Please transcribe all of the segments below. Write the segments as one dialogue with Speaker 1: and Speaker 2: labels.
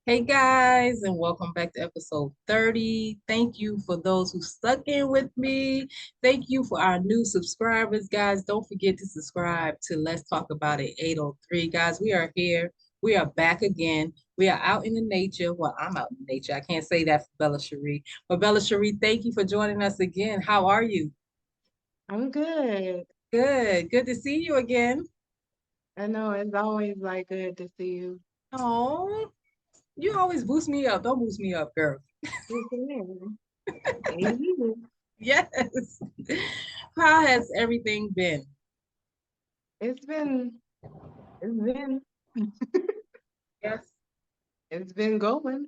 Speaker 1: Hey guys, and welcome back to episode 30. Thank you for those who stuck in with me. Thank you for our new subscribers, guys. Don't forget to subscribe to Let's Talk About It 803. Guys, we are here. We are back again. We are out in the nature. Well, I'm out in nature. I can't say that for Bella Cherie. But Bella Cherie, thank you for joining us again. How are you?
Speaker 2: I'm good.
Speaker 1: Good. Good to see you again.
Speaker 2: I know it's always like good to see you.
Speaker 1: Oh, you always boost me up. Don't boost me up, girl.
Speaker 2: Yes, ma'am. And you.
Speaker 1: Yes. How has everything been?
Speaker 2: It's been, it's been,
Speaker 1: Yes.
Speaker 2: it's been going.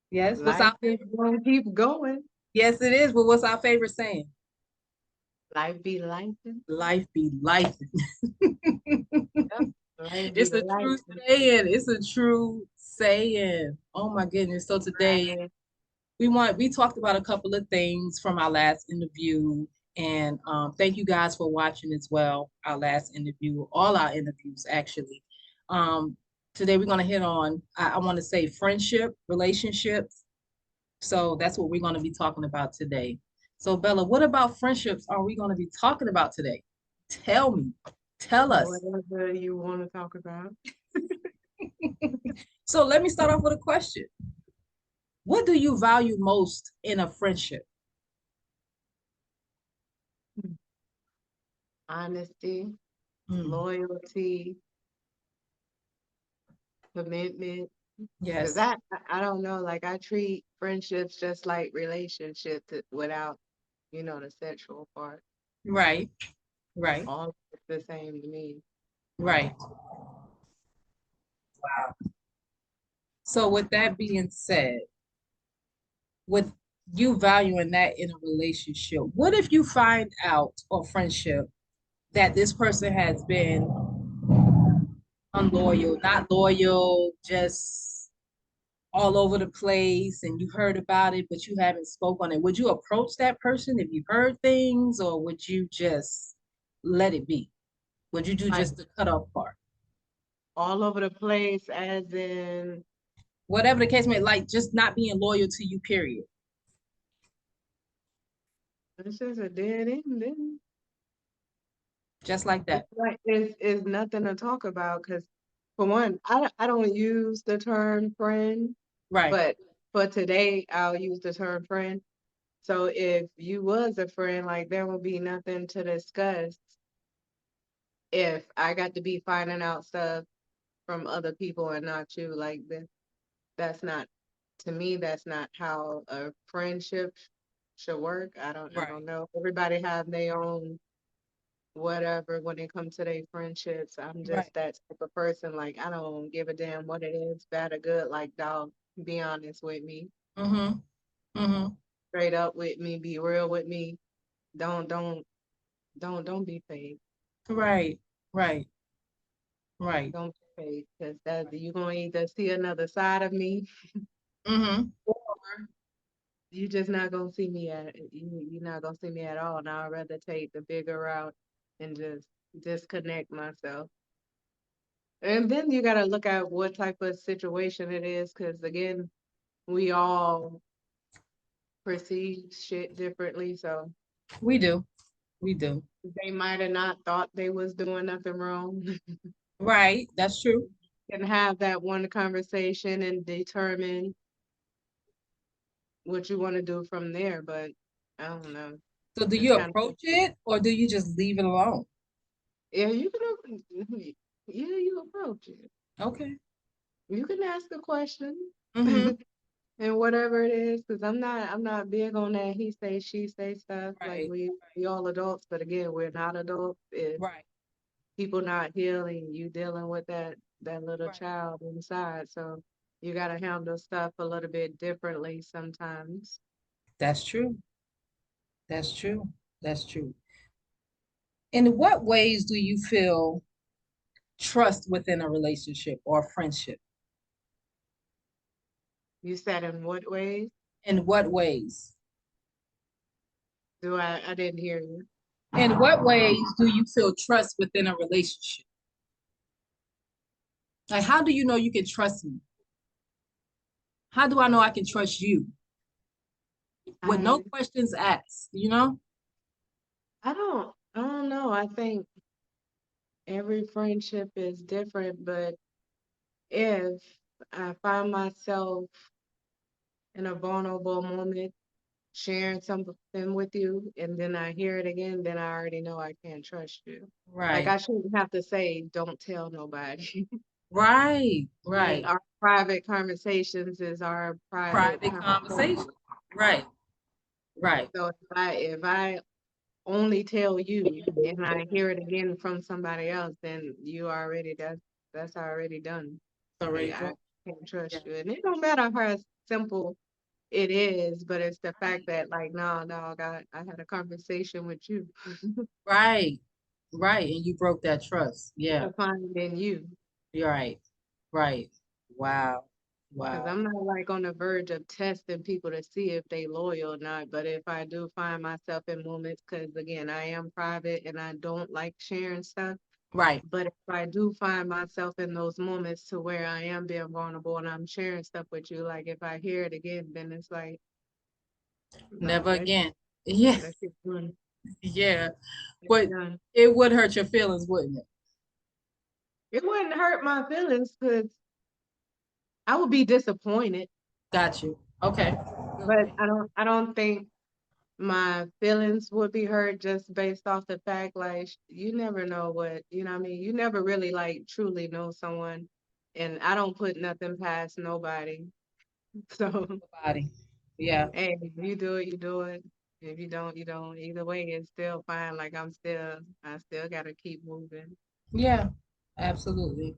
Speaker 1: Yes. What's
Speaker 2: Life
Speaker 1: our
Speaker 2: is
Speaker 1: favorite?
Speaker 2: gonna keep going.
Speaker 1: Yes, it is. But what's our favorite saying?
Speaker 2: Life be life.
Speaker 1: Life be life.
Speaker 2: Yep. Life be
Speaker 1: It's a true
Speaker 2: life.
Speaker 1: saying. It's a true saying. Oh my goodness. So today
Speaker 2: Right.
Speaker 1: we talked about a couple of things from our last interview. And thank you guys for watching as well. Our last interview, all our interviews actually. Um, Today we're gonna hit on I want to say friendship, relationships. So that's what we're going to be talking about today. So Bella, what about friendships are we going to be talking about today? Tell me. Tell us.
Speaker 2: Whatever you want to talk about.
Speaker 1: So let me start off with a question. What do you value most in a friendship?
Speaker 2: Honesty,
Speaker 1: Mm,
Speaker 2: loyalty, commitment. Because
Speaker 1: yes.
Speaker 2: I don't know, like I treat friendships just like relationships without, the sexual part.
Speaker 1: Right. Right.
Speaker 2: All the same to me.
Speaker 1: Right. So with that being said, with you valuing that in a relationship, what if you find out or friendship that this person has been unloyal, not loyal, just all over the place and you heard about it, but you haven't spoke on it? Would you approach that person if you heard things, or would you just let it be? Would you do
Speaker 2: Like
Speaker 1: just the cutoff part?
Speaker 2: all over the place, as in,
Speaker 1: Whatever the case may, like just not being loyal to you, period.
Speaker 2: it's just a dead end. Then
Speaker 1: Just like that.
Speaker 2: it's like it's nothing to talk about because, for one, I don't use the term friend,
Speaker 1: Right.
Speaker 2: but for today, I'll use the term friend. So if you was a friend, like there would be nothing to discuss if I got to be finding out stuff from other people and not you. Like that's not to me. That's not how a friendship should work. I
Speaker 1: Right.
Speaker 2: don't know. Everybody have their own whatever when it comes to their friendships. I'm
Speaker 1: Right.
Speaker 2: just that type of person. Like I don't give a damn what it is, bad or good. Like dog, be honest with me,
Speaker 1: Mm-hmm. Mm-hmm.
Speaker 2: straight up with me, be real with me. Don't don't don't be fake.
Speaker 1: Right. Right. Right.
Speaker 2: Don't be fake because that you gonna either see another side of me,
Speaker 1: Mm-hmm.
Speaker 2: or you just not gonna see me at you're not gonna see me at all. And I'd rather take the bigger route and just disconnect myself. And then you gotta look at what type of situation it is, because again, we all perceive shit differently. So
Speaker 1: We do. We do.
Speaker 2: they might have not thought they was doing nothing wrong.
Speaker 1: Right. That's true.
Speaker 2: Can have that one conversation and determine what you want to do from there. But I don't know.
Speaker 1: So do
Speaker 2: It's
Speaker 1: you
Speaker 2: kind of
Speaker 1: approach it or do you just leave it alone?
Speaker 2: yeah. You can yeah you approach it.
Speaker 1: Okay.
Speaker 2: You can ask a question.
Speaker 1: Mm-hmm.
Speaker 2: And whatever it is, because I'm not big on that he say she say stuff. Like
Speaker 1: Right.
Speaker 2: we all adults, but again, we're not adults. If
Speaker 1: Right.
Speaker 2: people not healing, you dealing with that little
Speaker 1: Right.
Speaker 2: child inside. So you gotta handle stuff a little bit differently sometimes.
Speaker 1: That's true. That's true. That's true. In what ways do you feel trust within a relationship or friendship?
Speaker 2: You said in what ways?
Speaker 1: In what ways?
Speaker 2: Do I didn't hear you.
Speaker 1: In what ways do you feel trust within a relationship? Like, how do you know you can trust me? How do I know I can trust you with no
Speaker 2: I
Speaker 1: questions asked, you know?
Speaker 2: I don't know. I think every friendship is different, but if I find myself in a vulnerable moment sharing something with you and then I hear it again, then I already know I can't trust you. Like
Speaker 1: Right.
Speaker 2: I shouldn't have to say, don't tell nobody.
Speaker 1: Right.
Speaker 2: Like
Speaker 1: Right.
Speaker 2: our private conversations is our private
Speaker 1: Private conversation.
Speaker 2: conversations.
Speaker 1: Right. Right.
Speaker 2: So if I only tell you and I hear it again from somebody else, then you already that's already done.
Speaker 1: Already
Speaker 2: I
Speaker 1: go.
Speaker 2: can't
Speaker 1: Yeah.
Speaker 2: trust you. And it don't matter how simple it is, but it's the fact that like, nah, dog, I had a conversation with you.
Speaker 1: Right. Right. And you broke that trust. Yeah.
Speaker 2: To find in you.
Speaker 1: You're right. Right. Wow.
Speaker 2: Because
Speaker 1: Wow.
Speaker 2: I'm not like on the verge of testing people to see if they loyal or not. But if I do find myself in moments, because again, I am private and I don't like sharing stuff.
Speaker 1: Right.
Speaker 2: But if I do find myself in those moments to where I am being vulnerable and I'm sharing stuff with you, like if I hear it again, then it's like,
Speaker 1: Never
Speaker 2: no,
Speaker 1: again. Yeah.
Speaker 2: that shit's done.
Speaker 1: Yeah.
Speaker 2: It's
Speaker 1: But
Speaker 2: done.
Speaker 1: it would hurt your feelings, wouldn't it?
Speaker 2: It wouldn't hurt my feelings because I would be disappointed,
Speaker 1: Got you. Okay.
Speaker 2: but
Speaker 1: Okay.
Speaker 2: I don't think my feelings would be hurt just based off the fact like you never know what, you know what I mean? You never really like truly know someone and I don't put nothing past nobody. So
Speaker 1: Body. Yeah.
Speaker 2: hey, if you do it, you do it. If you don't, you don't. Either way, it's still fine. Like I still gotta keep moving.
Speaker 1: Yeah. Absolutely.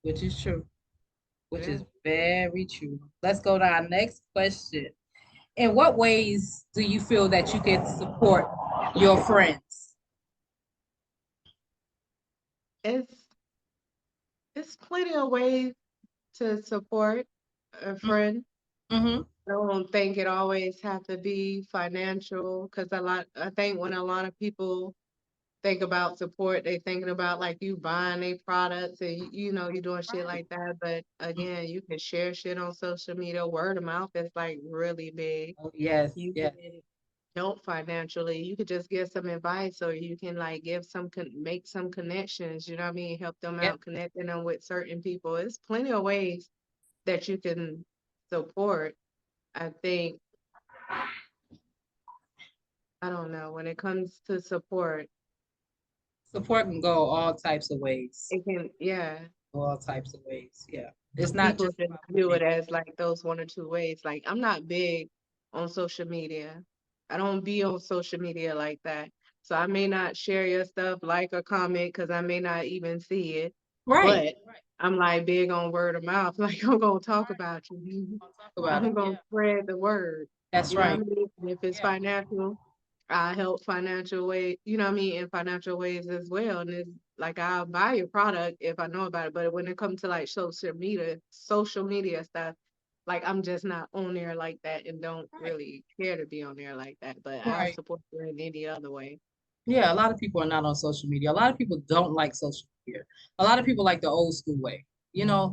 Speaker 1: Which is true. Which
Speaker 2: Yeah.
Speaker 1: is very true. Let's go to our next question. In what ways do you feel that you can support your friends?
Speaker 2: It's it's plenty of ways to support a friend.
Speaker 1: Mm-hmm.
Speaker 2: I don't think it always have to be financial because I think when a lot of people think about support, they thinking about like you buying their products and you know you doing shit
Speaker 1: Right.
Speaker 2: like that. But again, you can share shit on social media. Word of mouth is like really big.
Speaker 1: Oh, yes.
Speaker 2: You
Speaker 1: Yes.
Speaker 2: can help financially. You could just give some advice or you can like give make some connections, you know what I mean? Help them
Speaker 1: Yep.
Speaker 2: out, connecting them with certain people. It's plenty of ways that you can support. I think, I don't know, when it comes to support,
Speaker 1: Support can go all types of ways.
Speaker 2: it can, yeah,
Speaker 1: All types of ways. Yeah. It's not
Speaker 2: people
Speaker 1: just
Speaker 2: just
Speaker 1: about
Speaker 2: view it
Speaker 1: money.
Speaker 2: as like those one or two ways. Like I'm not big on social media. I don't be on social media like that. So I may not share your stuff, like or comment, because I may not even see it.
Speaker 1: Right.
Speaker 2: But
Speaker 1: Right.
Speaker 2: I'm like big on word of mouth. Like I'm gonna talk
Speaker 1: Right.
Speaker 2: about you.
Speaker 1: I'll talk about
Speaker 2: I'm
Speaker 1: it.
Speaker 2: gonna
Speaker 1: Yeah.
Speaker 2: spread the word.
Speaker 1: That's
Speaker 2: You know what I
Speaker 1: right.
Speaker 2: mean? And if it's
Speaker 1: Yeah.
Speaker 2: financial, I help financial way, you know what I mean, in financial ways as well. And it's like I'll buy your product if I know about it. But when it comes to like social media stuff, like I'm just not on there like that and don't
Speaker 1: Right.
Speaker 2: really care to be on there like that. But I'll
Speaker 1: Right.
Speaker 2: support you in any other way.
Speaker 1: Yeah. A lot of people are not on social media. A lot of people don't like social media. A lot of people like the old school way.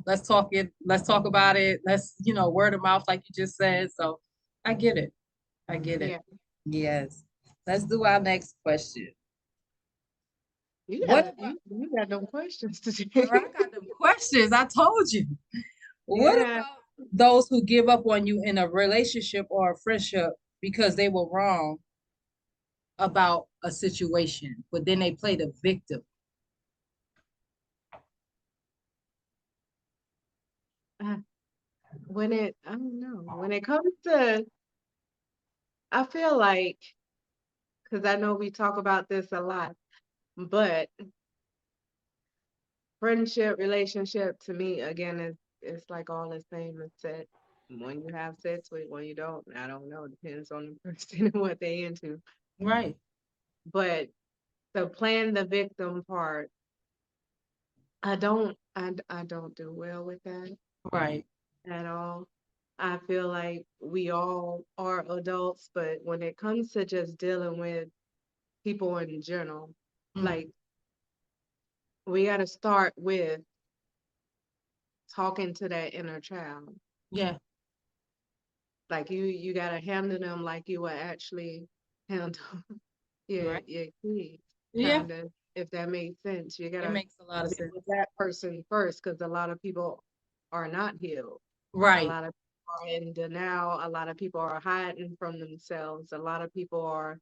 Speaker 1: Let's talk it. Let's talk about it. Word of mouth, like you just said. So I get it. I get it.
Speaker 2: Yeah.
Speaker 1: Yes. Let's do our next question.
Speaker 2: You
Speaker 1: What
Speaker 2: got
Speaker 1: about,
Speaker 2: you got no questions
Speaker 1: girl,
Speaker 2: today.
Speaker 1: I got them questions. I told you. What
Speaker 2: Yeah.
Speaker 1: about those who give up on you in a relationship or a friendship because they were wrong about a situation, but then they play the victim?
Speaker 2: Uh, I don't know, when it comes to, I feel like, because I know we talk about this a lot, but friendship, relationship to me, again, is it's like all the same as sex. When you have sex with, when you don't, I don't know. Depends on the person and what they into.
Speaker 1: Right.
Speaker 2: But the playing the victim part, I don't do well with that
Speaker 1: Right.
Speaker 2: at all. I feel like we all are adults, but when it comes to just dealing with people in general,
Speaker 1: Mhm.
Speaker 2: like we got to start with talking to that inner child.
Speaker 1: Yeah.
Speaker 2: Like you gotta handle them like you would actually handle
Speaker 1: Right.
Speaker 2: your kids,
Speaker 1: Yeah,
Speaker 2: kind of, if that makes sense. You
Speaker 1: it
Speaker 2: gotta
Speaker 1: makes a lot of
Speaker 2: deal
Speaker 1: sense.
Speaker 2: with that person first, because a lot of people are not healed. A
Speaker 1: Right.
Speaker 2: lot of people are in denial. A lot of people are hiding from themselves. A lot of people are,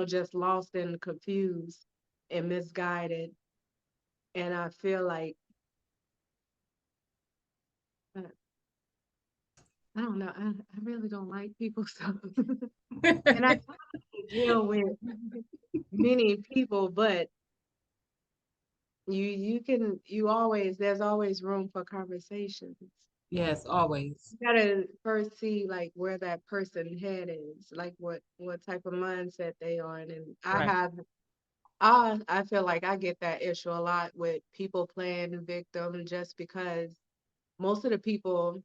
Speaker 2: just lost and confused and misguided. And I feel like, uh, I don't know, I really don't like people, so, and I try to deal with many people, but there's always room for conversations.
Speaker 1: Yes, always.
Speaker 2: You gotta first see like where that person head is, like what type of mindset they on. And
Speaker 1: Right.
Speaker 2: I feel like I get that issue a lot with people playing victim, just because most of the people,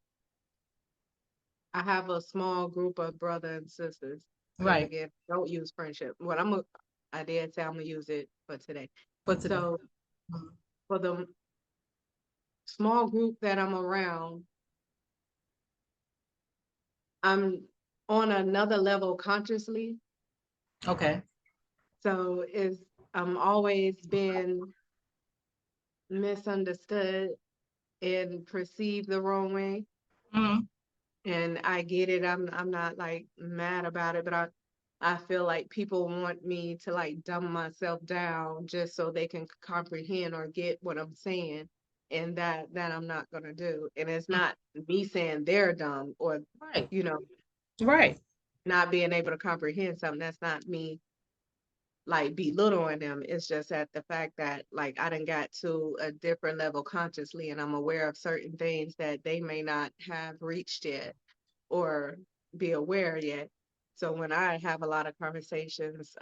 Speaker 2: I have a small group of brother and sisters, because
Speaker 1: Right.
Speaker 2: again, don't use friendship. I did say I'm gonna use it for today.
Speaker 1: For today.
Speaker 2: So
Speaker 1: Mhm.
Speaker 2: for the small group that I'm around, I'm on another level consciously.
Speaker 1: Okay.
Speaker 2: So I'm always being misunderstood and perceived the wrong way.
Speaker 1: Hmm.
Speaker 2: And I get it. I'm not like mad about it, but I feel like people want me to like dumb myself down just so they can comprehend or get what I'm saying. And that I'm not gonna do. And it's not me saying they're dumb, or,
Speaker 1: Right.
Speaker 2: you know,
Speaker 1: Right.
Speaker 2: not being able to comprehend something. That's not me like belittling them. It's just at the fact that like I done got to a different level consciously, and I'm aware of certain things that they may not have reached yet or be aware yet. So when I have a lot of conversations,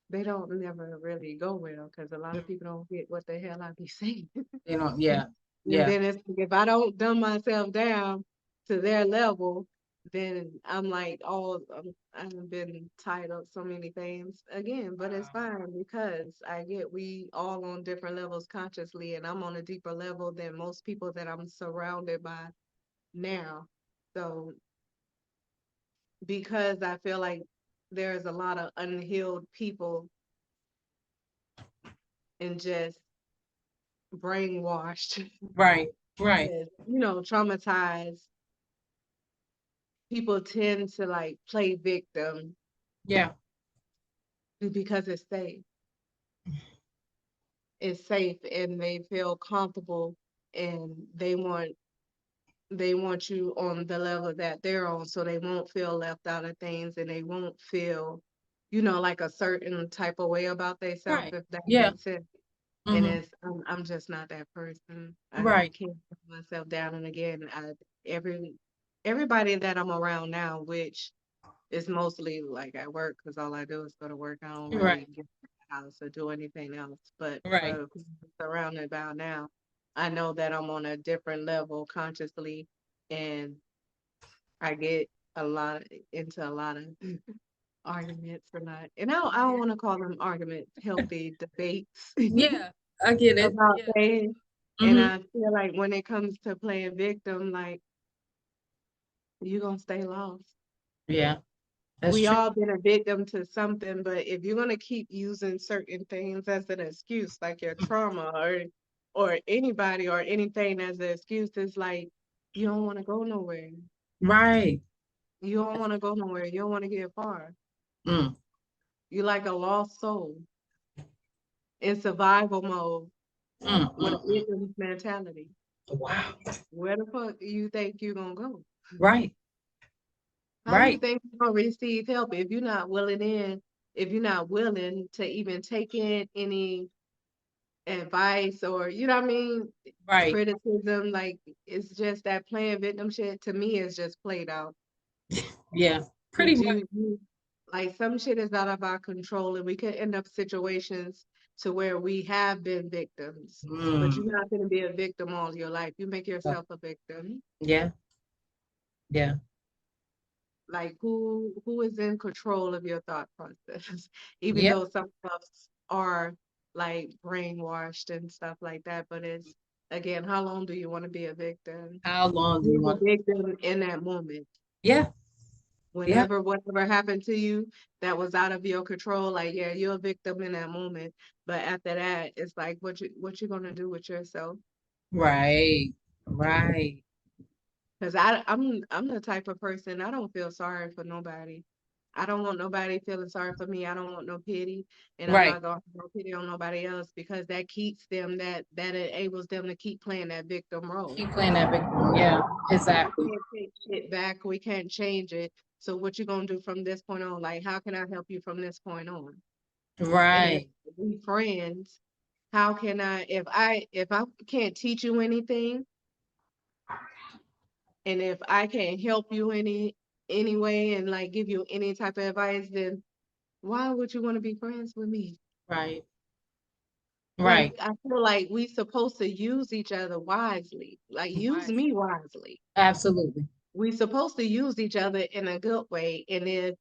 Speaker 2: they don't never really go well, because a lot of people don't get what the hell I be saying.
Speaker 1: You know, yeah.
Speaker 2: And
Speaker 1: Yeah.
Speaker 2: then it's like, if I don't dumb myself down to their level, then I'm like, oh, I've been tied up so many things again. But it's
Speaker 1: Wow.
Speaker 2: fine, because I get we all on different levels consciously, and I'm on a deeper level than most people that I'm surrounded by now. So because I feel like there's a lot of unhealed people and just brainwashed,
Speaker 1: Right. Right.
Speaker 2: and, traumatized, people tend to like play victim
Speaker 1: Yeah.
Speaker 2: because it's safe. It's safe, and they feel comfortable, and they want you on the level that they're on, so they won't feel left out of things, and they won't feel, like a certain type of way about themselves,
Speaker 1: Right.
Speaker 2: if that
Speaker 1: Yeah.
Speaker 2: makes sense. And
Speaker 1: Hmm.
Speaker 2: I'm just not that person. I
Speaker 1: Right.
Speaker 2: can't put myself down. And again, every everybody that I'm around now, which is mostly like at work, because all I do is go to work. I don't
Speaker 1: Right.
Speaker 2: really get to the house or do anything else. But
Speaker 1: Right.
Speaker 2: for who I'm surrounded by now, I know that I'm on a different level consciously, and I get into a lot of arguments a lot. And I don't want to call them arguments, healthy debates
Speaker 1: Yeah. I get it.
Speaker 2: about
Speaker 1: Yeah.
Speaker 2: things. And
Speaker 1: Hmm.
Speaker 2: I feel like when it comes to playing victim, like, you're gonna stay lost.
Speaker 1: Yeah. That's
Speaker 2: We
Speaker 1: true.
Speaker 2: all been a victim to something, but if you're gonna keep using certain things as an excuse, like your trauma, or anybody or anything as an excuse, it's like you don't want to go nowhere.
Speaker 1: Right.
Speaker 2: You don't want to go nowhere. You don't want to get far.
Speaker 1: Mm.
Speaker 2: You're like a lost soul in survival mode
Speaker 1: Mm,
Speaker 2: with
Speaker 1: mm,
Speaker 2: a
Speaker 1: mm.
Speaker 2: victim mentality.
Speaker 1: Wow.
Speaker 2: Where the fuck you think you gonna go?
Speaker 1: Right.
Speaker 2: How you
Speaker 1: Right.
Speaker 2: think you're gonna receive help if you're not willing to even take in any advice, or what I mean,
Speaker 1: Right.
Speaker 2: criticism? Like, it's just that playing victim shit to me is just played out.
Speaker 1: Yeah. Pretty
Speaker 2: But
Speaker 1: much.
Speaker 2: like, some shit is out of our control, and we could end up situations to where we have been victims. But
Speaker 1: Mm.
Speaker 2: you're not gonna be a victim all your life. You make yourself a victim.
Speaker 1: Yeah. Yeah.
Speaker 2: Like, who is in control of your thought process? Even
Speaker 1: Yep.
Speaker 2: though some of us are like brainwashed and stuff like that, but Again, how long do you want to be a victim?
Speaker 1: How long do you
Speaker 2: You're a
Speaker 1: want?
Speaker 2: victim in that moment.
Speaker 1: Yeah, yeah,
Speaker 2: Whenever whatever happened to you that was out of your control, like yeah, you're a victim in that moment. But after that, it's like what you gonna do with yourself?
Speaker 1: right, right,
Speaker 2: Because I'm the type of person I don't feel sorry for nobody. I don't want nobody feeling sorry for me. I don't want no pity, and I'm
Speaker 1: right.
Speaker 2: not gonna have no pity on nobody else because that keeps them that enables them to keep playing that victim role.
Speaker 1: Keep playing that victim. Yeah,
Speaker 2: We
Speaker 1: exactly.
Speaker 2: can't take shit back. We can't change it. So what you gonna do from this point on? Like, how can I help you from this point on? And if
Speaker 1: Right,
Speaker 2: we friends, how can if I can't teach you anything, and if I can't help you anyway and like give you any type of advice, then why would you want to be friends with me?
Speaker 1: right,
Speaker 2: Like
Speaker 1: right.
Speaker 2: I feel like we supposed to use each other wisely. Like use
Speaker 1: Wise.
Speaker 2: me wisely.
Speaker 1: Absolutely.
Speaker 2: We supposed to use each other in a good way. And if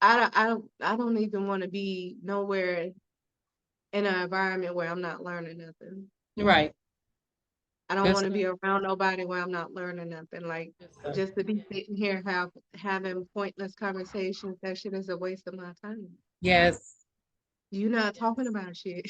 Speaker 2: I don't even want to be nowhere in an environment where I'm not learning nothing.
Speaker 1: Right.
Speaker 2: I don't
Speaker 1: Good
Speaker 2: want to
Speaker 1: stuff.
Speaker 2: be around nobody where I'm not learning nothing. Like
Speaker 1: Good stuff.
Speaker 2: just to be sitting here having pointless conversations, that shit is a waste of my time.
Speaker 1: Yes.
Speaker 2: You're not talking about shit.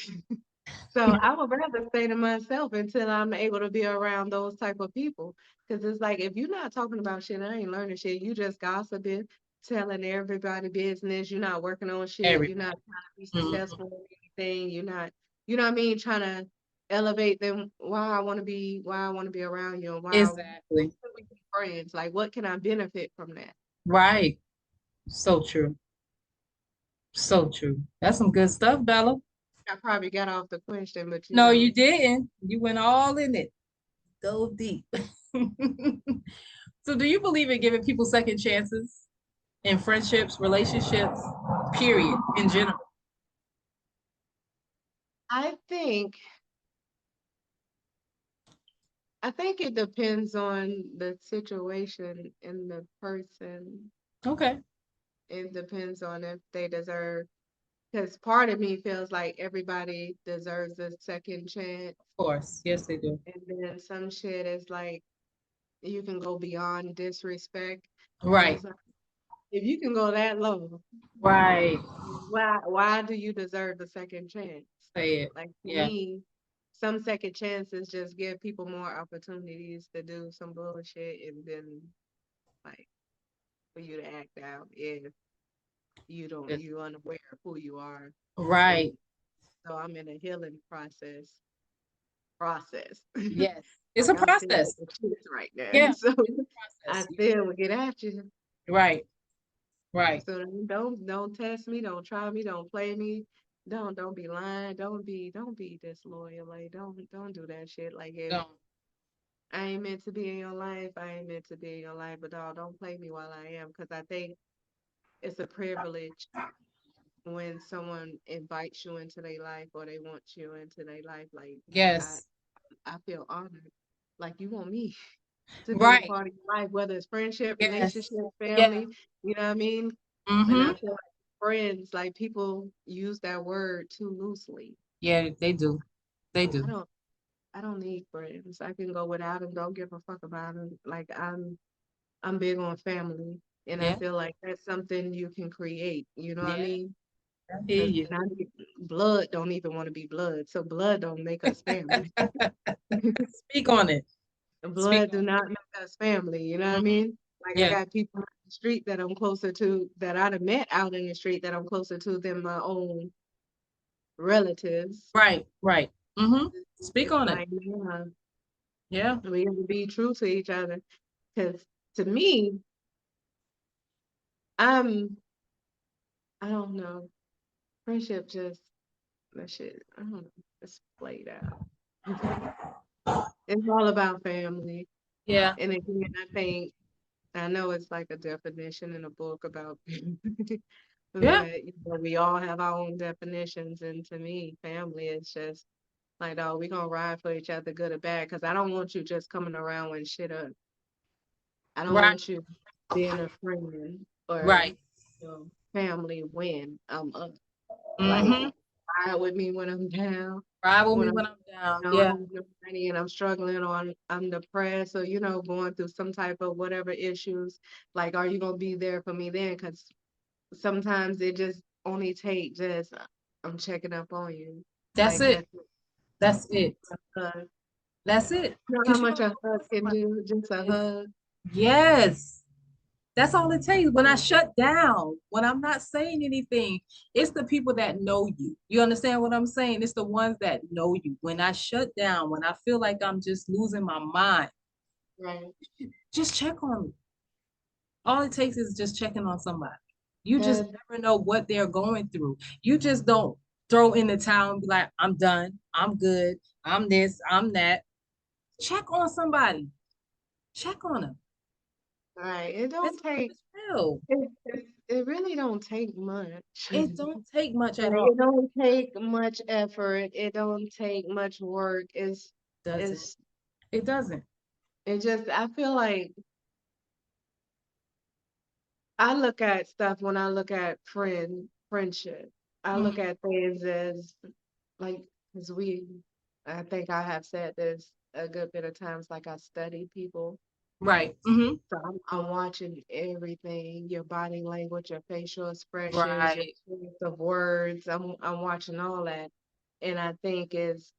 Speaker 2: So I would rather stay to myself until I'm able to be around those type of people. Because it's like if you're not talking about shit, I ain't learning shit. You just gossiping, telling everybody business. You're not working on shit. You're
Speaker 1: Everybody.
Speaker 2: not trying to be
Speaker 1: Mhm.
Speaker 2: successful in anything. You're not, you know what I mean, trying to elevate them. Why I want to be around you, and why
Speaker 1: Exactly.
Speaker 2: should we be friends? Like, what can I benefit from that?
Speaker 1: Right. So true. So true. That's some good stuff, Bella.
Speaker 2: I probably got off the question, but
Speaker 1: No, you didn't. You went all in it. Dove deep. So do you believe in giving people second chances in friendships, relationships, period, in general?
Speaker 2: I think I think it depends on the situation and the person.
Speaker 1: Okay. Of
Speaker 2: It depends on if they deserve, because part of me feels like everybody deserves a second chance.
Speaker 1: course. Yes, they do.
Speaker 2: And then some shit is like, you can go beyond disrespect. And
Speaker 1: Right.
Speaker 2: it's like, if you can go that low,
Speaker 1: Right.
Speaker 2: why do you deserve a second chance?
Speaker 1: Say it.
Speaker 2: Like to
Speaker 1: Yeah.
Speaker 2: me, some second chances just give people more opportunities to do some bullshit and then like for you to act out if
Speaker 1: It's-
Speaker 2: you unaware of who you are. And
Speaker 1: right.
Speaker 2: so I'm in a healing process.
Speaker 1: Yes. It's
Speaker 2: Like
Speaker 1: a
Speaker 2: I'm feeling
Speaker 1: process.
Speaker 2: the shit right now.
Speaker 1: Yeah.
Speaker 2: So
Speaker 1: It's a
Speaker 2: I
Speaker 1: process.
Speaker 2: still will get at you.
Speaker 1: Right. Right.
Speaker 2: So don't test me, don't try me, don't play me. Don't be lying. Don't be disloyal. Like don't do that shit. Like if
Speaker 1: Don't.
Speaker 2: I ain't meant to be in your life, I ain't meant to be in your life, but dog, don't play me while I am, because I think it's a privilege when someone invites you into their life or they want you into their life. Like I,
Speaker 1: Yes.
Speaker 2: I feel honored. Like you want me to be a
Speaker 1: Right.
Speaker 2: part of your life, whether it's friendship,
Speaker 1: Yes.
Speaker 2: relationship,
Speaker 1: Yeah.
Speaker 2: family. You know what I mean? And
Speaker 1: Mm-hmm.
Speaker 2: I feel like friends, like people use that word too loosely.
Speaker 1: Yeah, they do. They
Speaker 2: I
Speaker 1: do.
Speaker 2: don't. I don't need friends. I can go without them. Don't give a fuck about them. Like I'm big on family, and I
Speaker 1: Yeah.
Speaker 2: feel like that's something you can create. You know what I
Speaker 1: Yeah.
Speaker 2: mean?
Speaker 1: I hear
Speaker 2: 'Cause
Speaker 1: you.
Speaker 2: blood don't even want to be blood, so blood don't make us family.
Speaker 1: Speak on it. Speak
Speaker 2: Blood do
Speaker 1: on
Speaker 2: not make us family. You know what
Speaker 1: it.
Speaker 2: I
Speaker 1: Hmm.
Speaker 2: mean? Like I
Speaker 1: Yeah.
Speaker 2: got people on the street that I'm closer to, that I'd have met out in the street that I'm closer to than my own relatives.
Speaker 1: Right. Right. Mm-hmm. Speak
Speaker 2: It's
Speaker 1: on it.
Speaker 2: like, yeah,
Speaker 1: Yeah.
Speaker 2: we have to be true to each other. Because to me, I'm, I don't know, friendship just, that shit, I don't know, it's played out. It's all about family.
Speaker 1: Yeah.
Speaker 2: And again, I know it's like a definition in a book about,
Speaker 1: Yeah.
Speaker 2: but we all have our own definitions. And to me, family is just like, oh, we gonna ride for each other, good or bad. Because I don't want you just coming around when shit up. I don't
Speaker 1: Right.
Speaker 2: want you being a friend or
Speaker 1: Right.
Speaker 2: family when I'm up. Like
Speaker 1: Mm-hmm.
Speaker 2: ride with me when I'm down.
Speaker 1: Ride with
Speaker 2: when
Speaker 1: me
Speaker 2: I'm,
Speaker 1: when I'm down.
Speaker 2: I don't
Speaker 1: Yeah,
Speaker 2: have no money and I'm struggling on, I'm depressed or, going through some type of whatever issues. Like, are you gonna be there for me then? Because sometimes it just only take just, I'm checking up on you.
Speaker 1: that's
Speaker 2: Like
Speaker 1: it.
Speaker 2: that's
Speaker 1: That's it.
Speaker 2: uh,
Speaker 1: That's it.
Speaker 2: you know how
Speaker 1: Because you
Speaker 2: much
Speaker 1: don't
Speaker 2: a
Speaker 1: know
Speaker 2: hug
Speaker 1: what
Speaker 2: can
Speaker 1: somebody
Speaker 2: do? Just a
Speaker 1: is.
Speaker 2: hug.
Speaker 1: Yes. That's all it takes. When I shut down, when I'm not saying anything, it's the people that know you. You understand what I'm saying? It's the ones that know you. When I shut down, when I feel like I'm just losing my mind,
Speaker 2: Right.
Speaker 1: just check on me. All it takes is just checking on somebody. You just
Speaker 2: That
Speaker 1: never know what they're going through. You just don't throw in the towel and be like, I'm done, I'm good, I'm this, I'm that. Check on somebody. Check on them.
Speaker 2: right. It
Speaker 1: This
Speaker 2: don't
Speaker 1: love
Speaker 2: take
Speaker 1: is real.
Speaker 2: it really don't take much.
Speaker 1: It don't take much at
Speaker 2: Like
Speaker 1: all.
Speaker 2: it don't take much effort. It don't take much work.
Speaker 1: Doesn't.
Speaker 2: It's
Speaker 1: It doesn't.
Speaker 2: it just I feel like I look at stuff when I look at friendship. I look
Speaker 1: Mhm.
Speaker 2: at things as like because I think I have said this a good bit of times, like I study people.
Speaker 1: Right. Hmm.
Speaker 2: So I'm watching everything, your body language, your facial expressions, your
Speaker 1: Right.
Speaker 2: choice of words. I'm watching all that. And I think is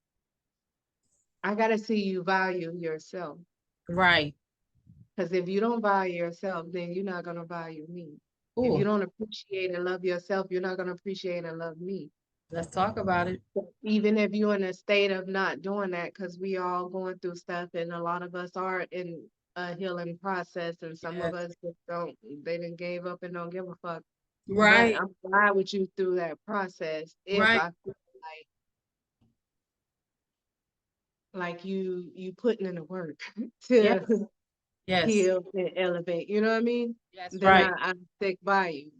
Speaker 2: I gotta see you value yourself.
Speaker 1: Right.
Speaker 2: Because if you don't value yourself, then you're not gonna value me. If you
Speaker 1: Oh,
Speaker 2: don't appreciate and love yourself, you're not gonna appreciate and love me.
Speaker 1: let's talk about it.
Speaker 2: Even if you're in a state of not doing that, because we all going through stuff, and a lot of us are in a healing process, and some of
Speaker 1: Yes.
Speaker 2: us just don't, they didn't gave up and don't give a fuck. But
Speaker 1: Right.
Speaker 2: I'm glad with you through that process. If
Speaker 1: Right.
Speaker 2: I feel like you putting in the work
Speaker 1: Yes.
Speaker 2: to
Speaker 1: Yes.
Speaker 2: heal and elevate, you know what I mean?
Speaker 1: That's
Speaker 2: Then
Speaker 1: right.
Speaker 2: I stick by you.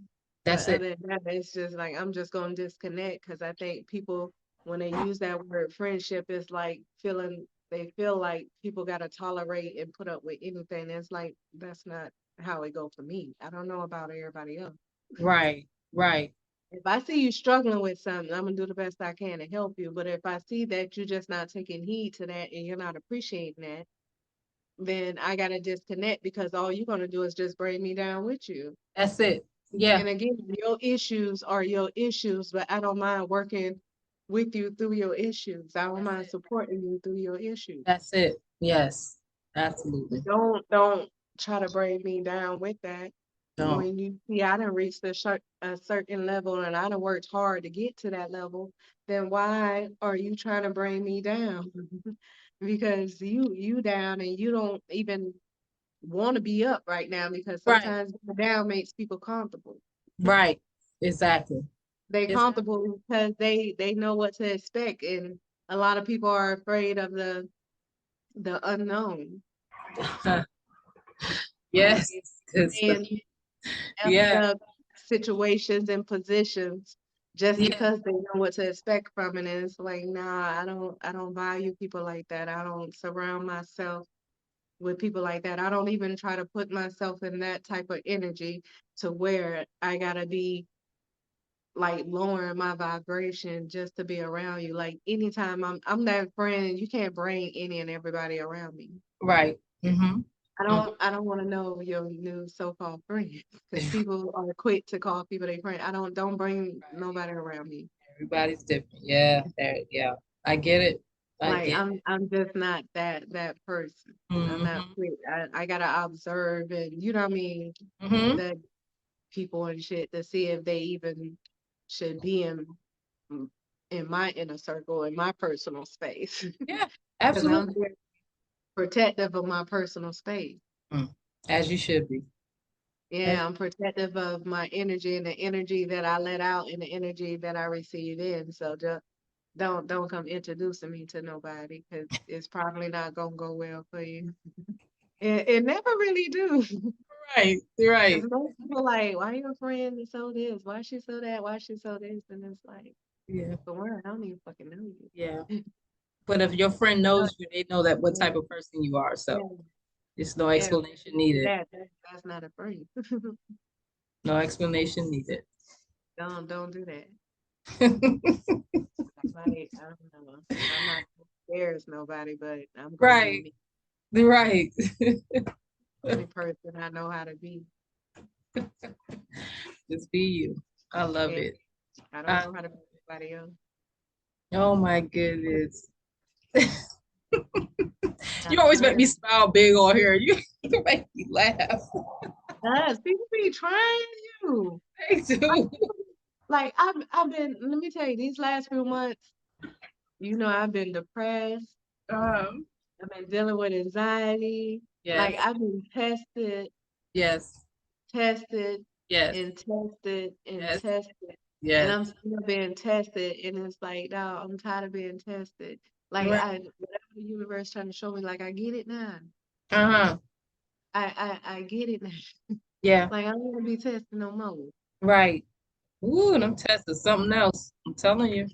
Speaker 2: But
Speaker 1: That's it.
Speaker 2: other than that, it's just like I'm just gonna disconnect because I think people when they use that word friendship, it's like feeling they feel like people gotta tolerate and put up with anything. It's like that's not how it go for me. I don't know about everybody else.
Speaker 1: Right. Right.
Speaker 2: If I see you struggling with something, I'm gonna do the best I can to help you. But if I see that you're just not taking heed to that and you're not appreciating that, then I gotta disconnect because all you're gonna do is just bring me down with you.
Speaker 1: That's it. Yeah.
Speaker 2: And again, your issues are your issues, but I don't mind working with you through your issues. I don't
Speaker 1: That's
Speaker 2: mind
Speaker 1: it.
Speaker 2: supporting you through your issues.
Speaker 1: That's it. Yes. Absolutely.
Speaker 2: Don't try to bring me down with that.
Speaker 1: Don't.
Speaker 2: When you see I done reached a certain level and I done worked hard to get to that level, then why are you trying to bring me down? Because you down and you don't even want to be up right now because
Speaker 1: Right.
Speaker 2: sometimes being down makes people comfortable.
Speaker 1: Right. Exactly.
Speaker 2: They
Speaker 1: Exactly.
Speaker 2: comfortable because they know what to expect, and a lot of people are afraid of the unknown.
Speaker 1: Yes.
Speaker 2: They
Speaker 1: Good
Speaker 2: stay
Speaker 1: stuff.
Speaker 2: in effed
Speaker 1: Yeah.
Speaker 2: up situations and positions just
Speaker 1: Yeah.
Speaker 2: because they know what to expect from it. And it's like, nah, I don't value people like that. I don't surround myself with people like that. I don't even try to put myself in that type of energy to where I gotta be like lowering my vibration just to be around you. Like anytime I'm that friend, you can't bring any and everybody around me.
Speaker 1: Right. Mm-hmm.
Speaker 2: I don't want to know your new so-called friend because people are quick to call people their friend. Don't bring
Speaker 1: Right.
Speaker 2: nobody around me.
Speaker 1: Everybody's different. Yeah. There. Yeah. I get it. I
Speaker 2: Like
Speaker 1: get it.
Speaker 2: I'm just not that person. I'm not
Speaker 1: Mm-hmm.
Speaker 2: quick. I gotta observe and you know what I mean
Speaker 1: Mm-hmm.
Speaker 2: the people and shit to see if they even should be in my inner circle in my personal space
Speaker 1: Yeah.
Speaker 2: because I'm
Speaker 1: Absolutely.
Speaker 2: very protective of my personal space.
Speaker 1: Mm. As you should be. As
Speaker 2: Yeah, I'm protective of my energy and the energy that I let out and the energy that I receive in. So just don't come introducing me to nobody because it's probably not gonna go well for you. It never really do.
Speaker 1: right.
Speaker 2: Because
Speaker 1: Right.
Speaker 2: most people like, why your friend is so this? Why she so that? Why she so this? And it's like,
Speaker 1: Yeah.
Speaker 2: for one, I don't even fucking know
Speaker 1: Yeah.
Speaker 2: you.
Speaker 1: But if your friend
Speaker 2: Uh,
Speaker 1: knows you, they know that what
Speaker 2: Yeah,
Speaker 1: type of person you are. So
Speaker 2: yeah,
Speaker 1: it's no
Speaker 2: yeah.
Speaker 1: explanation needed.
Speaker 2: That's not a friend.
Speaker 1: No explanation needed.
Speaker 2: Don't do that. Like, I don't know. I'm not gonna embarrass nobody, but I'm gonna be
Speaker 1: Right,
Speaker 2: me.
Speaker 1: right.
Speaker 2: Only person I know how to be.
Speaker 1: Just be you. I love
Speaker 2: Yeah,
Speaker 1: it.
Speaker 2: I don't
Speaker 1: I,
Speaker 2: know how to be anybody else.
Speaker 1: oh my goodness. You
Speaker 2: Gotta
Speaker 1: always make me
Speaker 2: learn.
Speaker 1: smile big on here. You make me laugh.
Speaker 2: Yes, people be trying you.
Speaker 1: They
Speaker 2: I,
Speaker 1: do.
Speaker 2: like I've been. Let me tell you, these last few months, I've been depressed.
Speaker 1: Um,
Speaker 2: I've been dealing with anxiety. Like
Speaker 1: yes,
Speaker 2: I've been tested,
Speaker 1: yes,
Speaker 2: tested,
Speaker 1: yes,
Speaker 2: and tested and
Speaker 1: yes,
Speaker 2: tested, and
Speaker 1: yes.
Speaker 2: I'm still being tested. And it's like, no, I'm tired of being tested. Like
Speaker 1: Right.
Speaker 2: whatever the universe trying to show me, like I get it now.
Speaker 1: Uh-huh.
Speaker 2: I get it now.
Speaker 1: Yeah,
Speaker 2: Like I don't want to be tested no more.
Speaker 1: right. Ooh, them tests is something else. I'm telling you.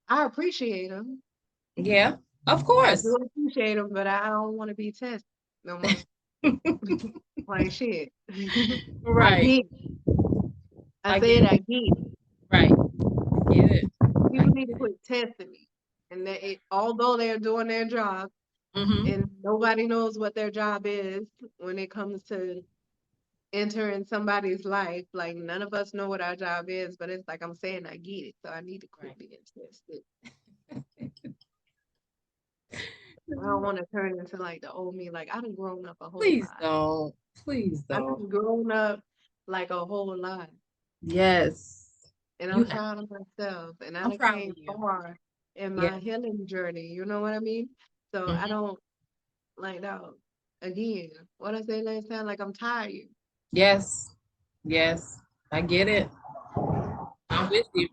Speaker 2: I appreciate them.
Speaker 1: Yeah, of
Speaker 2: I
Speaker 1: course.
Speaker 2: do appreciate them, but I don't want to be tested no more. Like shit. I
Speaker 1: Right.
Speaker 2: get. I
Speaker 1: I
Speaker 2: said
Speaker 1: get
Speaker 2: I
Speaker 1: it.
Speaker 2: get.
Speaker 1: Right. I get it. I
Speaker 2: People
Speaker 1: get
Speaker 2: need to quit testing me. And although they're doing their job,
Speaker 1: it. Mm-hmm.
Speaker 2: and nobody knows what their job is when it comes to entering somebody's life, like none of us know what our job is, but it's like I'm saying I get it, so I need to
Speaker 1: Right.
Speaker 2: quit being tested. I don't want to turn into like the old me. Like I done grown up a whole
Speaker 1: Please
Speaker 2: lot.
Speaker 1: don't. Please
Speaker 2: I
Speaker 1: don't.
Speaker 2: done grown up like a whole lot.
Speaker 1: Yes.
Speaker 2: And
Speaker 1: You
Speaker 2: I'm
Speaker 1: have.
Speaker 2: proud of myself. And I
Speaker 1: I'm
Speaker 2: done
Speaker 1: proud
Speaker 2: came
Speaker 1: of you.
Speaker 2: far in
Speaker 1: Yeah.
Speaker 2: my healing journey. You know what I mean? So I
Speaker 1: Hmm.
Speaker 2: don't like no. Again, what I said last time, like I'm tired.
Speaker 1: Yes. Yes. I get it. I'm with you.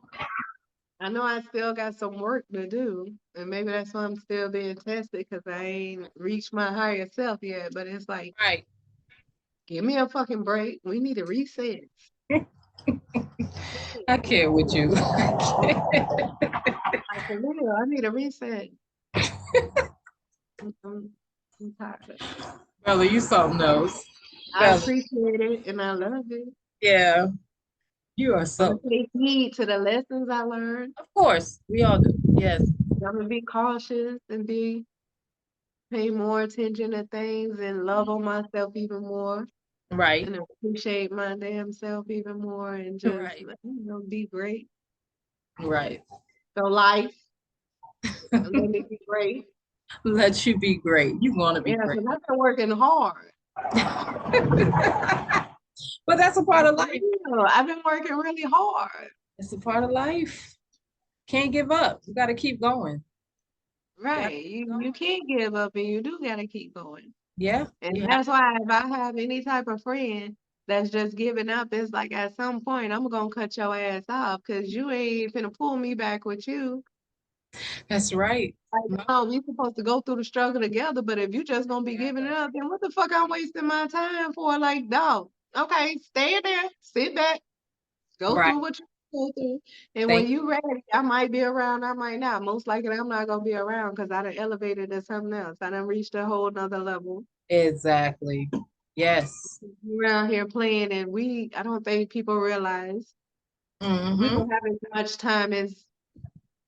Speaker 2: I know I still got some work to do, and maybe that's why I'm still being tested because I ain't reached my higher self yet. But it's like,
Speaker 1: Right.
Speaker 2: give me a fucking break. We need a reset.
Speaker 1: I care with you.
Speaker 2: Like for real, I need a reset. I'm, I'm tired of it.
Speaker 1: Bella, you something else.
Speaker 2: I
Speaker 1: Bella.
Speaker 2: appreciate it and I love it.
Speaker 1: Yeah. You are
Speaker 2: I'm gonna
Speaker 1: something.
Speaker 2: take heed to the lessons I learned.
Speaker 1: Of course. We all do. Yes.
Speaker 2: I'm gonna be cautious and pay more attention to things and love on myself even more
Speaker 1: Right.
Speaker 2: and appreciate my damn self even more and just
Speaker 1: Right.
Speaker 2: be great.
Speaker 1: Right.
Speaker 2: So life, let me be great.
Speaker 1: Let you be great. You're gonna be
Speaker 2: Yeah,
Speaker 1: great.
Speaker 2: because I've been working hard.
Speaker 1: But that's a part
Speaker 2: Like,
Speaker 1: of
Speaker 2: for
Speaker 1: life.
Speaker 2: real, I've been working really hard.
Speaker 1: It's a part of life. Can't give up. You gotta keep going. Gotta
Speaker 2: Right.
Speaker 1: keep
Speaker 2: You
Speaker 1: going.
Speaker 2: can't give up and you do gotta keep going.
Speaker 1: Yeah.
Speaker 2: And
Speaker 1: You have
Speaker 2: that's why if I have any type of friend that's just giving up, it's like at some point I'm gonna cut your ass off because you ain't finna pull me back with you.
Speaker 1: that's right.
Speaker 2: Like,
Speaker 1: No,
Speaker 2: no, we supposed to go through the struggle together, but if you just gonna be giving it up, then what the fuck I'm wasting my time for? Like, no. Okay, stay there, sit back, go through
Speaker 1: right.
Speaker 2: what you go through. And when
Speaker 1: Thank
Speaker 2: you ready, I might be around, I might not. Most likely I'm not gonna be around because I done elevated to something else. I done reached a whole nother level.
Speaker 1: you. Exactly. Yes.
Speaker 2: Around here playing and I don't think people realize we
Speaker 1: Mm-hmm.
Speaker 2: don't have as much time as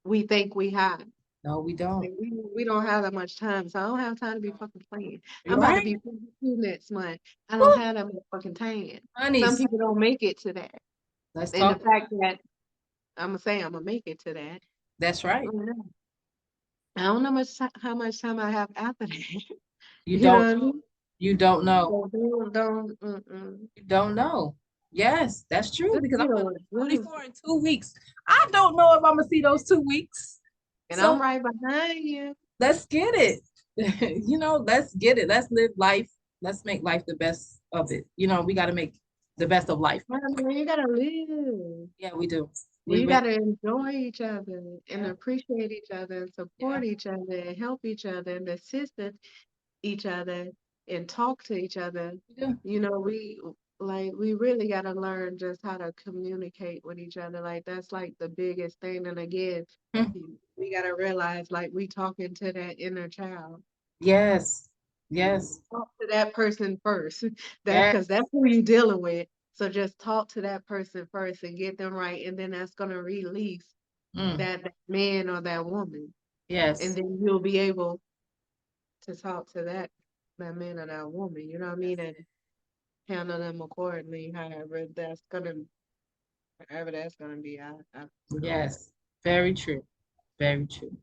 Speaker 2: we think we have.
Speaker 1: No, we don't.
Speaker 2: Like we don't have that much time, so I don't have time to be fucking playing.
Speaker 1: You're
Speaker 2: I'm about to
Speaker 1: right.
Speaker 2: be 52 next month. I don't
Speaker 1: Woo.
Speaker 2: have that much fucking time.
Speaker 1: Honey,
Speaker 2: Some people don't make it to that.
Speaker 1: let's
Speaker 2: And the
Speaker 1: talk.
Speaker 2: fact that I'm gonna say I'm gonna make it to that.
Speaker 1: That's
Speaker 2: I
Speaker 1: right.
Speaker 2: don't know. I don't know how much time I have after that.
Speaker 1: You
Speaker 2: You know
Speaker 1: don't
Speaker 2: what I
Speaker 1: know.
Speaker 2: mean?
Speaker 1: You don't know.
Speaker 2: So don't.
Speaker 1: You don't know. Yes, that's true
Speaker 2: Just
Speaker 1: because I'm gonna be
Speaker 2: just
Speaker 1: 44 in 2 weeks. I don't know if I'm gonna see those 2 weeks.
Speaker 2: and I'm
Speaker 1: So
Speaker 2: right behind you.
Speaker 1: let's get it. Let's get it. Let's live life. Let's make life the best of it. We got to make the best of life.
Speaker 2: I mean, you gotta live.
Speaker 1: Yeah, we do. We
Speaker 2: You
Speaker 1: really,
Speaker 2: gotta enjoy each other and
Speaker 1: yeah,
Speaker 2: appreciate each other and
Speaker 1: yeah,
Speaker 2: support each other and help each other and assist each other and talk to each other.
Speaker 1: we do.
Speaker 2: We really gotta learn just how to communicate with each other. Like that's like the biggest thing. And again,
Speaker 1: Hmm.
Speaker 2: we gotta realize like we talking to that inner child.
Speaker 1: Yes, yes,
Speaker 2: Talk to that person first. That
Speaker 1: yes,
Speaker 2: because that's who you're dealing with. So just talk to that person first and get them right, and then that's gonna release. that man or that woman. And
Speaker 1: Yes.
Speaker 2: then you'll be able to talk to that man or that woman, you know what I mean?
Speaker 1: That's
Speaker 2: And
Speaker 1: it.
Speaker 2: handle them accordingly, however that's gonna be. I
Speaker 1: Yes. Very true. Very true.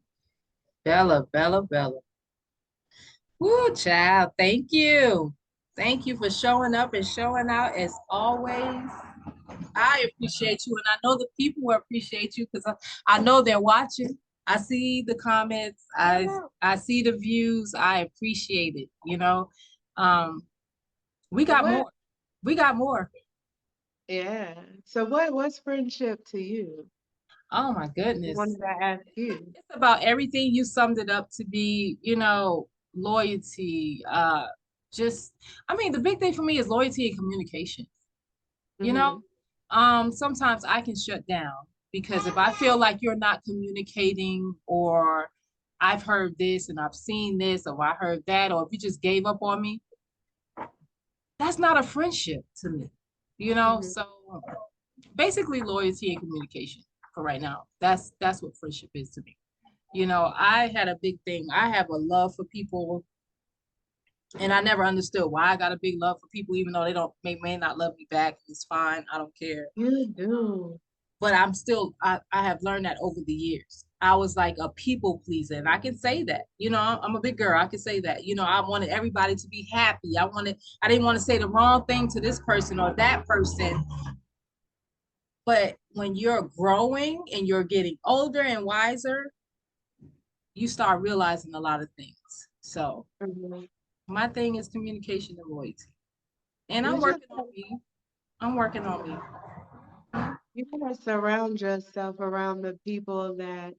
Speaker 1: Bella, Bella, Bella. Woo, child. Thank you. Thank you for showing up and showing out as always. I appreciate you, and I know the people will appreciate you because I know they're watching. I see the comments. I see the views. I appreciate it. Um, we
Speaker 2: So
Speaker 1: got
Speaker 2: what?
Speaker 1: more. We got more.
Speaker 2: Yeah. So what's friendship to you?
Speaker 1: Oh my
Speaker 2: I
Speaker 1: goodness.
Speaker 2: wanted to ask you.
Speaker 1: It's about everything you summed it up to be, loyalty. Just I mean, the big thing for me is loyalty and communication. You know,
Speaker 2: Hmm.
Speaker 1: sometimes I can shut down because if I feel like you're not communicating, or I've heard this and I've seen this, or I heard that, or if you just gave up on me, that's not a friendship to me.
Speaker 2: Hmm.
Speaker 1: So basically loyalty and communication for right now. That's what friendship is to me. I had a big thing. I have a love for people, and I never understood why I got a big love for people, even though they don't may not love me back. It's fine. I don't care.
Speaker 2: You do.
Speaker 1: But I have learned that over the years. I was like a people pleaser, and I can say that. I'm a big girl. I can say that. I wanted everybody to be happy. I didn't want to say the wrong thing to this person or that person. But when you're growing and you're getting older and wiser, you start realizing a lot of things. So
Speaker 2: Hmm.
Speaker 1: my thing is communication and loyalty. And
Speaker 2: You
Speaker 1: I'm
Speaker 2: just
Speaker 1: working on me. I'm working on me.
Speaker 2: you gotta surround yourself around the people that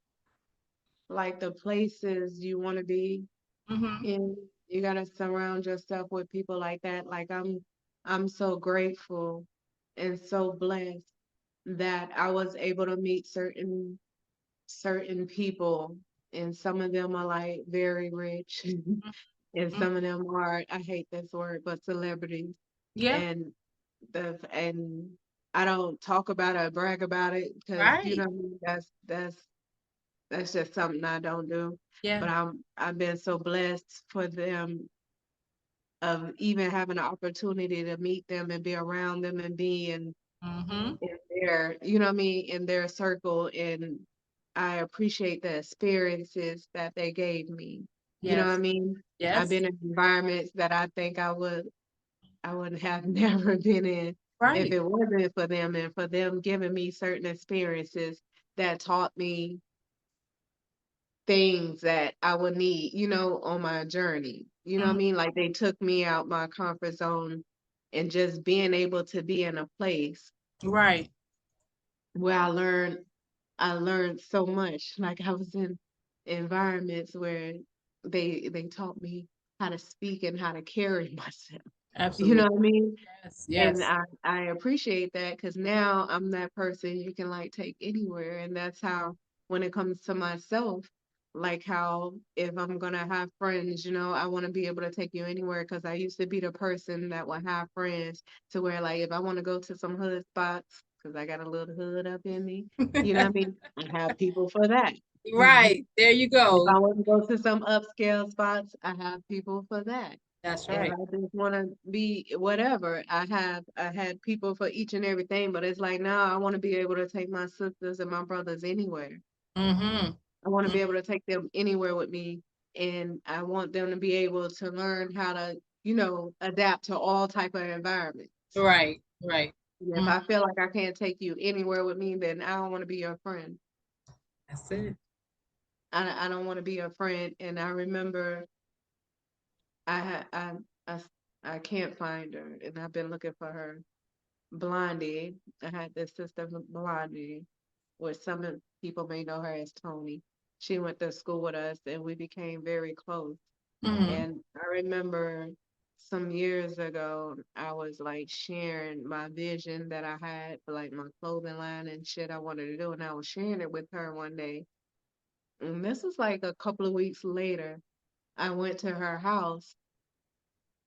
Speaker 2: like the places you want to be
Speaker 1: Hmm.
Speaker 2: in. You gotta surround yourself with people like that. Like I'm so grateful and so blessed that I was able to meet certain people, and some of them are like very rich, and
Speaker 1: Hmm.
Speaker 2: some of them are, I hate this word, but celebrities.
Speaker 1: Yeah.
Speaker 2: And and I don't talk about it or brag about it because you know
Speaker 1: Right.
Speaker 2: what I mean? That's just something I don't do.
Speaker 1: Yeah.
Speaker 2: But I've been so blessed for them of even having the opportunity to meet them and be around them and be
Speaker 1: Hmm.
Speaker 2: in their, you know what I mean, in their circle. And I appreciate the experiences that they gave me. You know what I
Speaker 1: Yes.
Speaker 2: mean? I've
Speaker 1: Yes.
Speaker 2: been in environments that I think I would have never been in if
Speaker 1: Right.
Speaker 2: it wasn't for them, and for them giving me certain experiences that taught me things that I would need, on my journey. You know what I
Speaker 1: Mhm.
Speaker 2: mean? Like they took me out my comfort zone, and just being able to be in a place
Speaker 1: Right.
Speaker 2: where I learned so much. Like I was in environments where they taught me how to speak and how to carry myself. You know
Speaker 1: Absolutely.
Speaker 2: what I mean?
Speaker 1: Yes.
Speaker 2: And
Speaker 1: Yes.
Speaker 2: I appreciate that because now I'm that person you can like take anywhere. And that's how, when it comes to myself, like how if I'm gonna have friends, I want to be able to take you anywhere because I used to be the person that would have friends to where like if I want to go to some hood spots, because I got a little hood up in me, you know what I mean? I have people for that.
Speaker 1: Right. There you
Speaker 2: If
Speaker 1: go.
Speaker 2: I want to go to some upscale spots, I have people for that.
Speaker 1: That's
Speaker 2: If
Speaker 1: right.
Speaker 2: I just want to be whatever, I had people for each and everything, but it's like now I want to be able to take my sisters and my brothers anywhere.
Speaker 1: Mm-hmm.
Speaker 2: I want to be able to take them anywhere with me, and I want them to be able to learn how to, adapt to all type of environments.
Speaker 1: Right. Right.
Speaker 2: If
Speaker 1: Mhm.
Speaker 2: I feel like I can't take you anywhere with me, then I don't want to be your friend.
Speaker 1: That's it.
Speaker 2: I don't want to be your friend. And I remember I had I can't find her, and I've been looking for her. Blondie. I had this sister, Blondie, which people may know her as Tony. She went to school with us, and we became very close.
Speaker 1: Hmm.
Speaker 2: And I remember some years ago, I was like sharing my vision that I had for like my clothing line and shit I wanted to do, and I was sharing it with her one day. And this was like a couple of weeks later. I went to her house,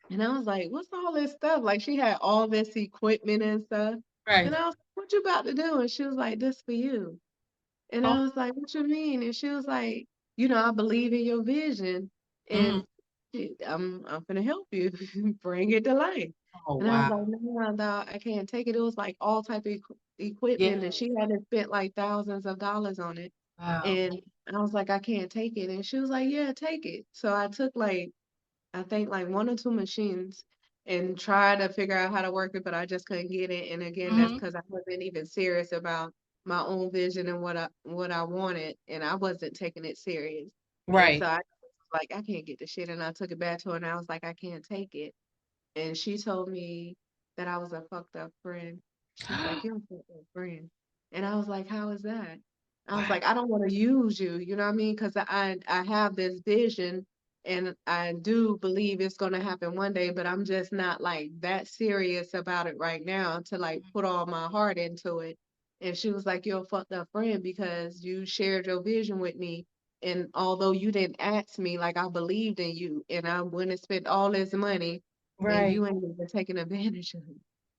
Speaker 2: and I was like, "What's all this stuff?" Like she had all this equipment and stuff.
Speaker 1: Right.
Speaker 2: And I was like, "What you about to do?" And she was like, "This for you." And
Speaker 1: Oh,
Speaker 2: I was like, what you mean? And she was like, you know, I believe in your vision
Speaker 1: mm.
Speaker 2: and I'm gonna help you bring it to life.
Speaker 1: Oh,
Speaker 2: And I was like,
Speaker 1: wow.
Speaker 2: no, no, I can't take it. It was like all type of equipment and
Speaker 1: Yes.
Speaker 2: she hadn't spent like thousands of dollars on it.
Speaker 1: Wow.
Speaker 2: And I was like, I can't take it. And she was like, yeah, take it. So I took like I think like one or two machines and try to figure out how to work it, but I just couldn't get it. And again, that's
Speaker 1: Hmm.
Speaker 2: because I wasn't even serious about my own vision and what I wanted, and I wasn't taking it serious. And so
Speaker 1: Right.
Speaker 2: I was like, I can't get the shit, and I took it back to her, and I was like, I can't take it. And she told me that I was a fucked up friend. She's like, you're a fucked up friend, and I was like, how is that? I was
Speaker 1: Wow.
Speaker 2: like, I don't want to use you, you know what I mean? Because I have this vision and I do believe it's going to happen one day, but I'm just not like that serious about it right now to like put all my heart into it. And she was like, you're a fucked up friend because you shared your vision with me. And although you didn't ask me, like I believed in you and I went and spent all this money and
Speaker 1: Right.
Speaker 2: you ain't even taking advantage of it.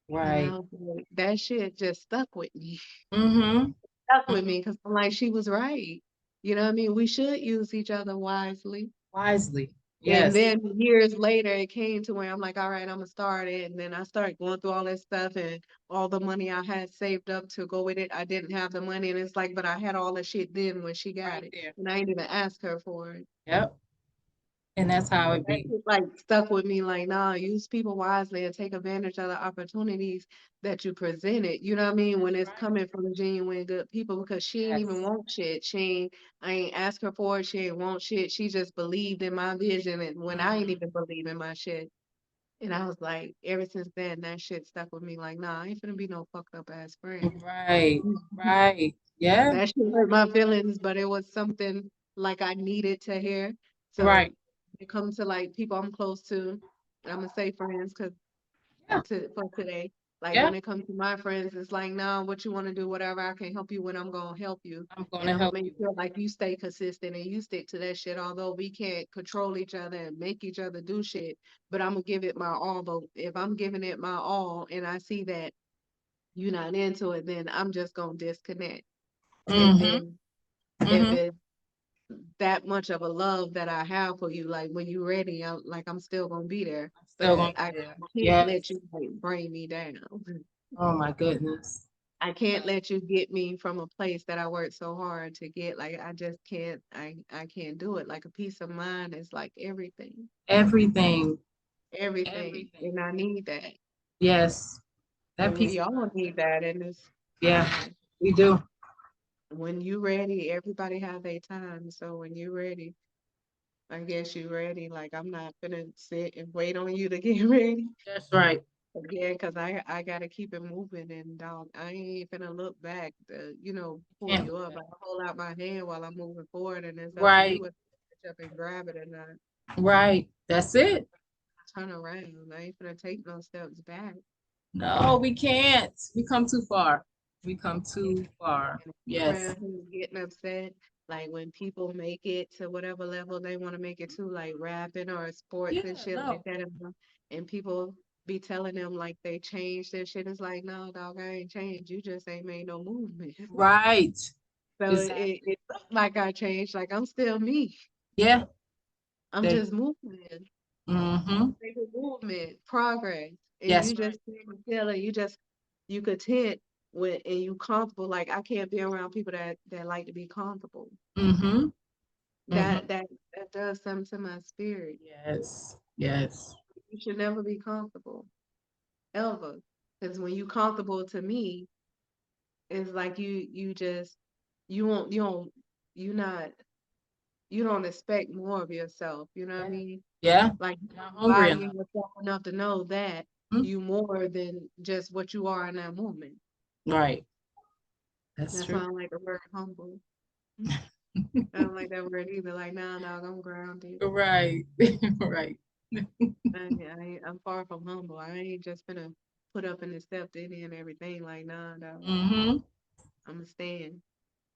Speaker 2: And I
Speaker 1: Right.
Speaker 2: was like, that shit just stuck with me.
Speaker 1: Mm-hmm.
Speaker 2: Stuck with me because I'm like, she was right. You know what I mean? We should use each other wisely.
Speaker 1: Wisely.
Speaker 2: And
Speaker 1: Yes.
Speaker 2: then years later, it came to where I'm like, all right, I'm gonna start it. And then I started going through all that stuff and all the money I had saved up to go with it. I didn't have the money. And it's like, but I had all the shit then when she got
Speaker 1: Right
Speaker 2: it.
Speaker 1: there.
Speaker 2: And I didn't even ask her for it.
Speaker 1: Yep. And that's how it
Speaker 2: That
Speaker 1: be.
Speaker 2: shit like stuck with me like, nah, use people wisely and take advantage of the opportunities that you presented. You know what I mean? When
Speaker 1: That's
Speaker 2: it's
Speaker 1: right.
Speaker 2: coming from genuine good people because she ain't even
Speaker 1: Yes.
Speaker 2: want shit. I ain't ask her for it. She ain't want shit. She just believed in my vision and when I ain't
Speaker 1: Mm-hmm.
Speaker 2: even believe in my shit. And I was like, ever since then, that shit stuck with me. Like, nah, I ain't finna be no fucked up ass friend.
Speaker 1: Right. Right. Yeah.
Speaker 2: That shit hurt my feelings, but it was something like I needed to hear. So
Speaker 1: Right.
Speaker 2: it comes to like people I'm close to, I'm gonna say friends because
Speaker 1: Yeah.
Speaker 2: for today, like
Speaker 1: Yeah.
Speaker 2: when it comes to my friends, it's like, nah, what you want to do, whatever. I can help you when I'm gonna help you,
Speaker 1: I'm
Speaker 2: and
Speaker 1: gonna
Speaker 2: I'm gonna
Speaker 1: help
Speaker 2: make
Speaker 1: you.
Speaker 2: sure like you stay consistent and you stick to that shit. Although we can't control each other and make each other do shit, but I'm gonna give it my all. But if I'm giving it my all and I see that you're not into it, then I'm just gonna disconnect. And
Speaker 1: Mm-hmm.
Speaker 2: then if
Speaker 1: Mm-hmm.
Speaker 2: it's that much of a love that I have for you, like when you're ready, I'm still gonna be there.
Speaker 1: I'm still
Speaker 2: But
Speaker 1: gonna
Speaker 2: I
Speaker 1: be there.
Speaker 2: can't let
Speaker 1: Yes.
Speaker 2: you like bring me down.
Speaker 1: Oh my goodness.
Speaker 2: I can't let you get me from a place that I worked so hard to get. Like I just can't. I can't do it. Like a peace of mind is like everything,
Speaker 1: Everything.
Speaker 2: everything,
Speaker 1: Everything.
Speaker 2: and I need that.
Speaker 1: Yes. That
Speaker 2: And
Speaker 1: piece
Speaker 2: we
Speaker 1: of
Speaker 2: all
Speaker 1: mind.
Speaker 2: need that. And it's
Speaker 1: Yeah,
Speaker 2: uh,
Speaker 1: we do.
Speaker 2: when you ready, everybody have their time. So when you ready, I guess you ready. Like I'm not gonna sit and wait on you to get ready.
Speaker 1: That's right.
Speaker 2: Again, cause I gotta keep it moving and dog, I ain't finna look back to, pull
Speaker 1: Can't
Speaker 2: you
Speaker 1: look
Speaker 2: up. I
Speaker 1: back.
Speaker 2: hold out my hand while I'm moving forward and it's up to you
Speaker 1: Right.
Speaker 2: if you catch up and grab it or not.
Speaker 1: Right. That's it.
Speaker 2: Turn around. I ain't finna take no steps back.
Speaker 1: No, we can't. We come too far. We come
Speaker 2: Yeah.
Speaker 1: too far.
Speaker 2: And
Speaker 1: Yes.
Speaker 2: around here getting upset, like when people make it to whatever level they want to make it to, like rapping or sports and
Speaker 1: Yeah,
Speaker 2: shit like
Speaker 1: no.
Speaker 2: that, and people be telling them like they changed their shit. It's like, no, dog, I ain't changed. You just ain't made no movement.
Speaker 1: Right.
Speaker 2: So
Speaker 1: Exactly.
Speaker 2: it looked like I changed. Like I'm still me.
Speaker 1: Yeah.
Speaker 2: I'm
Speaker 1: They,
Speaker 2: just moving.
Speaker 1: mm-hmm.
Speaker 2: Making movement, progress. And you
Speaker 1: Yes, right.
Speaker 2: just feel it. You content with and you comfortable. Like I can't be around people that like to be comfortable.
Speaker 1: Mm-hmm. Mm-hmm.
Speaker 2: That does something to my spirit.
Speaker 1: Yes. Yes.
Speaker 2: You should never be comfortable. Ever. Because when you comfortable to me, it's like you just you won't you don't you not you don't expect more of yourself. You know what I
Speaker 1: Yeah.
Speaker 2: mean?
Speaker 1: Yeah.
Speaker 2: Like
Speaker 1: Not
Speaker 2: you
Speaker 1: hungry
Speaker 2: value
Speaker 1: enough.
Speaker 2: yourself enough to know that
Speaker 1: Mhm.
Speaker 2: you more than just what you are in that moment.
Speaker 1: Right. That's
Speaker 2: That's why
Speaker 1: true.
Speaker 2: I like the word humble. I don't like that word either. Like, nah, dog, I'm grounded.
Speaker 1: Right. Right.
Speaker 2: I'm far from humble. I ain't just gonna put up and accept any and everything. Like, nah, dog,
Speaker 1: Mm-hmm.
Speaker 2: I'm gonna stand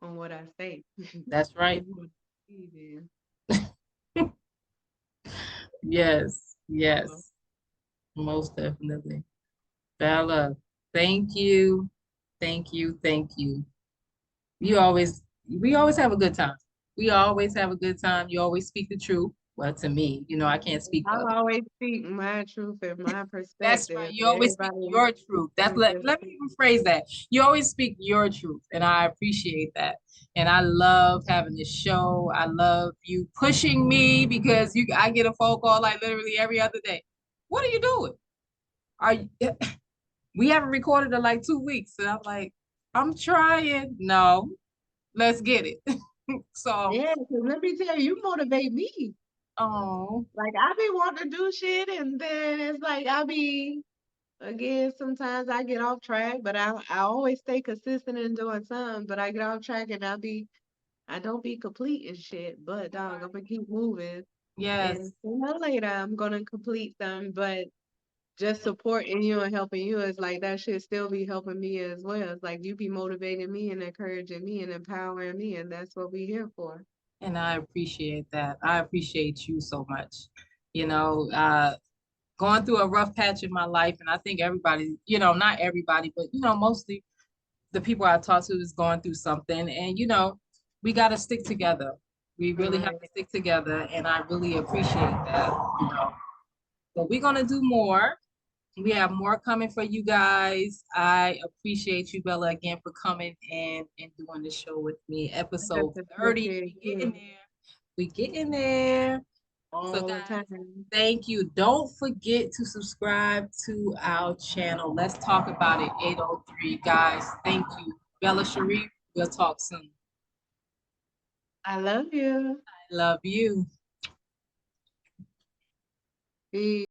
Speaker 2: on what I say.
Speaker 1: That's right.
Speaker 2: And what I believe
Speaker 1: Yes.
Speaker 2: in.
Speaker 1: Yes. Most definitely. Bella, thank you. Thank you. Thank you. You always we always have a good time. We always have a good time. You always speak the truth. Well, to me, I can't speak for
Speaker 2: I
Speaker 1: other.
Speaker 2: always speak my truth and my
Speaker 1: That's right.
Speaker 2: perspective.
Speaker 1: You always speak
Speaker 2: Everybody
Speaker 1: your truth. That's
Speaker 2: else
Speaker 1: let me rephrase that. You always speak your truth, and I appreciate that. And I love having this show. I love you pushing me because I get a phone call like literally every other day. What are you doing? Are you, we haven't recorded in like 2 weeks, and I'm like, I'm trying. No, let's get it. So,
Speaker 2: yeah, 'cause let me tell you, you motivate me.
Speaker 1: oh,
Speaker 2: Like I be wanting to do shit, and then it's like I be again. Sometimes I get off track, but I always stay consistent in doing something. But I get off track, and I don't be complete and shit. But dog, I'm gonna keep moving,
Speaker 1: yes.
Speaker 2: and sooner or later I'm gonna complete them. But just supporting you and helping you is like that should still be helping me as well. It's like you be motivating me and encouraging me and empowering me, and that's what we here for.
Speaker 1: And I appreciate that. I appreciate you so much. You know, going through a rough patch in my life, and I think everybody, not everybody, but mostly the people I talk to is going through something, and we got to stick together. We really have
Speaker 2: Right.
Speaker 1: to stick together, and I really appreciate that. But we're gonna do more. We have more coming for you guys. I appreciate you, Bella, again for coming in and doing the show with me.
Speaker 2: I
Speaker 1: Episode
Speaker 2: just
Speaker 1: 30.
Speaker 2: appreciate
Speaker 1: We getting
Speaker 2: you
Speaker 1: there. We getting there. So
Speaker 2: all the
Speaker 1: guys,
Speaker 2: time.
Speaker 1: thank you. Don't forget to subscribe to our channel. Let's talk about it. 803. Guys, thank you. Bella Sharif, we'll talk soon.
Speaker 2: I love you.
Speaker 1: I love you.
Speaker 2: Peace.